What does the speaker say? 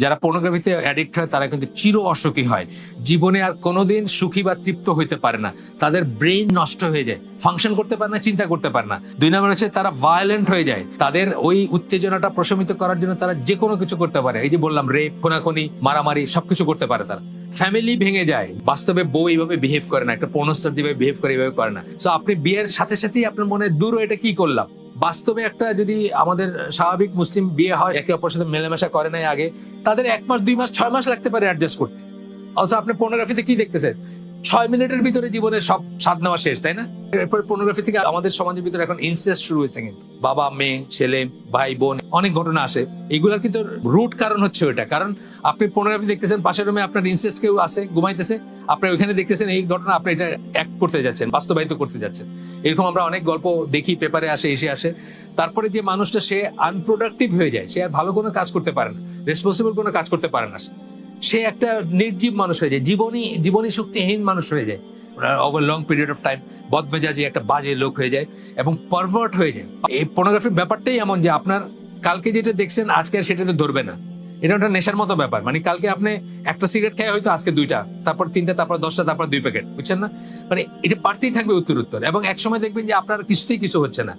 যারা পর্নোগ্রাফিতে অ্যাডিক্ট হয় তারা কিন্তু চির অসুখী হয়, জীবনে আর কোনোদিন সুখী বা তৃপ্ত হইতে পারে না, তাদের ব্রেইন নষ্ট হয়ে যায়, ফাংশন করতে পারে না, চিন্তা করতে পারে না। 2 নম্বর হচ্ছে তারা ভায়োলেন্ট হয়ে যায়, তাদের ওই উত্তেজনাটা প্রশমিত করার জন্য তারা যে কোনো কিছু করতে পারে। এই যে বললাম, রেপ, খুনাখুনি, মারামারি সবকিছু করতে পারে তারা। ফ্যামিলি ভেঙে যায়, বাস্তবে বউ এইভাবে বিহেভ করে না, একটা পর্নোস্টার যেভাবে বিহেভ করে এইভাবে করে না। সো আপনি বিয়ের সাথে সাথেই আপনার মনে দূর এটা কি করলাম। বাস্তবে একটা যদি আমাদের স্বাভাবিক মুসলিম বিয়ে হয়, একে অপরের সাথে মেলামেশা করে নাই আগে, তাদের 1 মাস 2 মাস 6 মাস লাগতে পারে অ্যাডজাস্ট করতে। অথচ আপনি পর্নোগ্রাফিতে কি দেখতেছেন, 6 মিনিটের ভিতরে জীবনের সব স্বাদ নেওয়া শেষ, তাই না? এরপর পর্নোগ্রাফি থেকে আমাদের সমাজের ভিতরে এখন ইনসেস্ট শুরু হয়েছে, কিন্তু বাবা মেয়ে, ছেলে ভাই বোন, অনেক ঘটনা আসে। এগুলার কিন্তু রুট কারণ হচ্ছে ওইটা, কারণ আপনি পর্নোগ্রাফি দেখতেছেন, পাশের রুমে আপনার ইনসেস্ট কেউ আছে ঘুমাইতেছে, আপনি ওইখানে দেখতেছেন এই ঘটনা, আপনি এটা অ্যাক্ট করতে যাচ্ছেন, বাস্তবায়িত করতে যাচ্ছেন। এরকম আমরা অনেক গল্প দেখি, পেপারে আসে, এসে আসে। তারপরে যে মানুষটা সে আনপ্রোডাক্টিভ হয়ে যায়, সে আর ভালো কোনো কাজ করতে পারে না, রেসপন্সিবল কোনো কাজ করতে পারে না, সে একটা নির্জীব মানুষ হয়ে যায়, জীবনী শক্তিহীন মানুষ হয়ে যায় over long period of time. বদমেজাজি একটা বাজে লোক হয়ে যায় এবং পারভার্ট হয়ে যায়। এই পর্নোগ্রাফির ব্যাপারটাই এমন যে আপনার কালকে যেটা দেখছেন আজকে আর সেটাতে ধরবে না। এটা একটা নেশার মতো ব্যাপার, মানে কালকে আপনি একটা সিগারেট খেয়ে হয়তো আজকে 2টা, তারপর 3টা, তারপর 10টা, তারপর 2 প্যাকেট, বুঝছেন না? মানে এটা বাড়তেই থাকবে উত্তর, এবং এক সময় দেখবেন যে আপনার কিছুতেই কিছু হচ্ছে না।